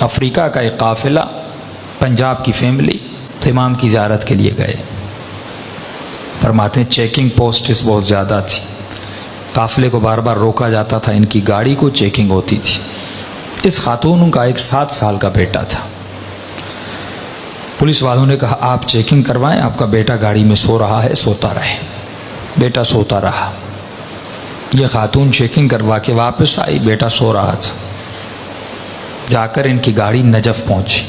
افریقہ کا ایک قافلہ پنجاب کی فیملی تو امام کی زیارت کے لیے گئے. فرماتے ہیں چیکنگ پوسٹس بہت زیادہ تھی، قافلے کو بار بار روکا جاتا تھا، ان کی گاڑی کو چیکنگ ہوتی تھی. اس خاتون کا ایک 7 سال کا بیٹا تھا. پولیس والوں نے کہا آپ چیکنگ کروائیں، آپ کا بیٹا گاڑی میں سو رہا ہے، سوتا رہے. بیٹا سوتا رہا. یہ خاتون چیکنگ کروا کے واپس آئی، بیٹا سو رہا تھا. جا کر ان کی گاڑی نجف پہنچی.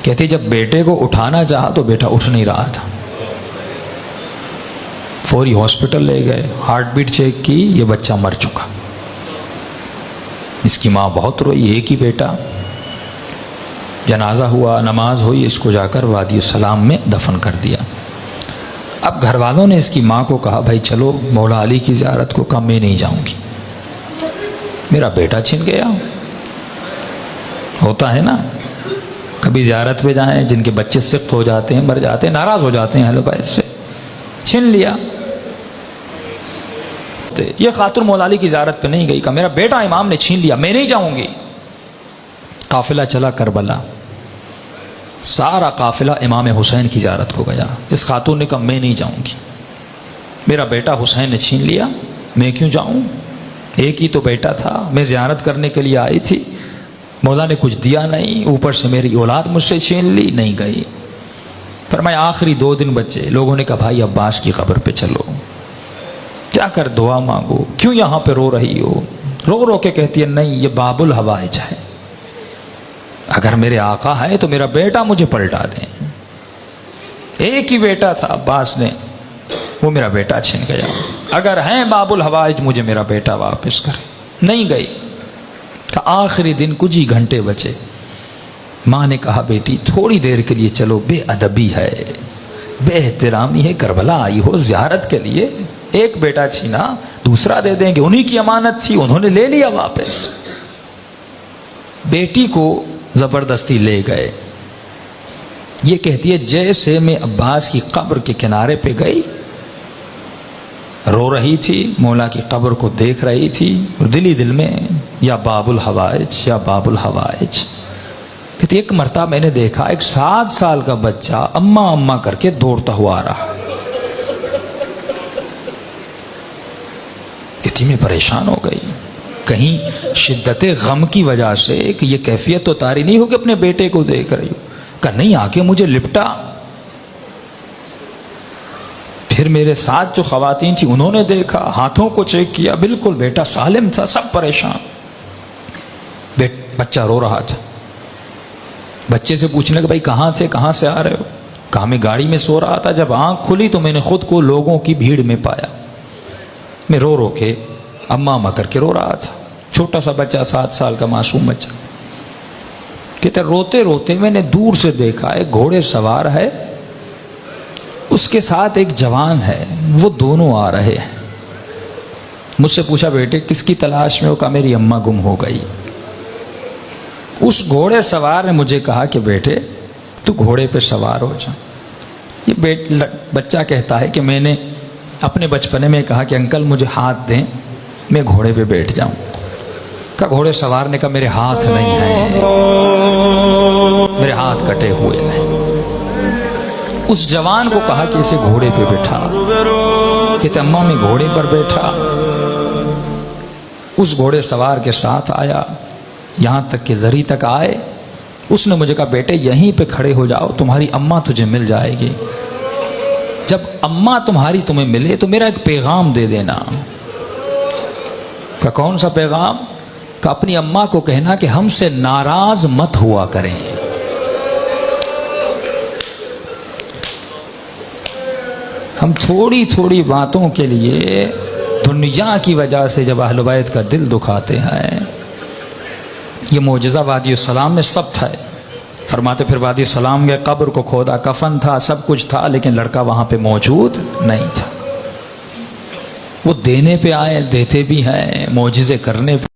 کہتے جب بیٹے کو اٹھانا چاہا تو بیٹا اٹھ نہیں رہا تھا. فوری ہاسپٹل لے گئے، ہارٹ بیٹ چیک کی، یہ بچہ مر چکا. اس کی ماں بہت روئی، ایک ہی بیٹا. جنازہ ہوا، نماز ہوئی، اس کو جا کر وادی السلام میں دفن کر دیا. اب گھر والوں نے اس کی ماں کو کہا بھائی چلو مولا علی کی زیارت کو. کہا میں نہیں جاؤں گی، میرا بیٹا چھن گیا. ہوتا ہے نا، کبھی زیارت پہ جائیں، جن کے بچے سخت ہو جاتے ہیں، مر جاتے ہیں، ناراض ہو جاتے ہیں اہل بیت سے. چھن لیا. یہ خاتون مولا علی کی زیارت پہ نہیں گئی، کہا میرا بیٹا امام نے چھین لیا، میں نہیں جاؤں گی. قافلہ چلا کربلا، سارا قافلہ امام حسین کی زیارت کو گیا. اس خاتون نے کہا میں نہیں جاؤں گی، میرا بیٹا حسین نے چھین لیا، میں کیوں جاؤں؟ ایک ہی تو بیٹا تھا، میں زیارت کرنے کے لیے آئی تھی، مولا نے کچھ دیا نہیں، اوپر سے میری اولاد مجھ سے چھین لی. نہیں گئی. فرمایا آخری 2 دن بچے. لوگوں نے کہا بھائی عباس کی قبر پہ چلو، جا کر دعا مانگو. کیوں یہاں پہ رو رہی ہو؟ رو رو کے کہتی ہے نہیں، یہ باب الحوائج ہے، اگر میرے آقا ہے تو میرا بیٹا مجھے پلٹا دیں. ایک ہی بیٹا تھا عباس نے، وہ میرا بیٹا چھن گیا. اگر ہیں باب الحوائج مجھے میرا بیٹا واپس کرے. نہیں گئی. کہ آخری دن کچھ ہی گھنٹے بچے. ماں نے کہا بیٹی تھوڑی دیر کے لیے چلو، بے ادبی ہے، بے احترامی ہے، کربلا آئی ہو زیارت کے لیے، ایک بیٹا چھینا دوسرا دے دیں گے، انہی کی امانت تھی، انہوں نے لے لیا واپس. بیٹی کو زبردستی لے گئے. یہ کہتی ہے جیسے میں عباس کی قبر کے کنارے پہ گئی، رو رہی تھی، مولا کی قبر کو دیکھ رہی تھی، اور دل ہی دل میں یا باب الحوائج یا باب الحوائج. کہتی ایک مرتبہ میں نے دیکھا ایک 7 سال کا بچہ اماں اماں کر کے دوڑتا ہوا آ رہا. کہتی میں پریشان ہو گئی، کہیں شدت غم کی وجہ سے کہ یہ کیفیت تو طاری نہیں ہو کہ اپنے بیٹے کو دیکھ رہی ہو. کہ نہیں، آ کے مجھے لپٹا. پھر میرے ساتھ جو خواتین تھی انہوں نے دیکھا، ہاتھوں کو چیک کیا، بالکل بیٹا سالم تھا. سب پریشان. بچہ رو رہا تھا. بچے سے پوچھنے کہ بھائی کہاں تھے، کہاں سے آ رہے ہو؟ کہا میں گاڑی میں سو رہا تھا، جب آنکھ کھلی تو میں نے خود کو لوگوں کی بھیڑ میں پایا. میں رو رو کے اماں اماں کر کے رو رہا تھا. چھوٹا سا بچہ، 7 سال کا معصوم بچہ. کہتے روتے روتے میں نے دور سے دیکھا ایک گھوڑے سوار ہے، اس کے ساتھ ایک جوان ہے، وہ دونوں آ رہے ہیں. مجھ سے پوچھا بیٹے کس کی تلاش میں ہو؟ کہا میری اماں گم ہو گئی. اس گھوڑے سوار نے مجھے کہا کہ بیٹے تو گھوڑے پہ سوار ہو جا. یہ بچہ کہتا ہے کہ میں نے اپنے بچپنے میں کہا کہ انکل مجھے ہاتھ دیں، میں گھوڑے پہ بیٹھ جاؤں. کہا گھوڑے سوار نے کہا میرے ہاتھ نہیں ہیں، میرے ہاتھ کٹے ہوئے ہیں. اس جوان کو کہا کہ اسے گھوڑے پہ بٹھا. کہتے اماں میں گھوڑے پر بیٹھا، اس گھوڑے سوار کے ساتھ آیا، یہاں تک کہ زری تک آئے. اس نے مجھے کہا بیٹے یہیں پہ کھڑے ہو جاؤ، تمہاری اماں تجھے مل جائے گی. جب اماں تمہاری تمہیں ملے تو میرا ایک پیغام دے دینا. کہ کون سا پیغام؟ کہ اپنی اماں کو کہنا کہ ہم سے ناراض مت ہوا کریں. ہم تھوڑی تھوڑی باتوں کے لیے دنیا کی وجہ سے جب اہل بیت کا دل دکھاتے ہیں. یہ معجزہ وادی السلام میں سب تھا. فرماتے پھر وادی السلام کے قبر کو کھودا، کفن تھا، سب کچھ تھا، لیکن لڑکا وہاں پہ موجود نہیں تھا. وہ دینے پہ آئے، دیتے بھی ہیں، معجزے کرنے پہ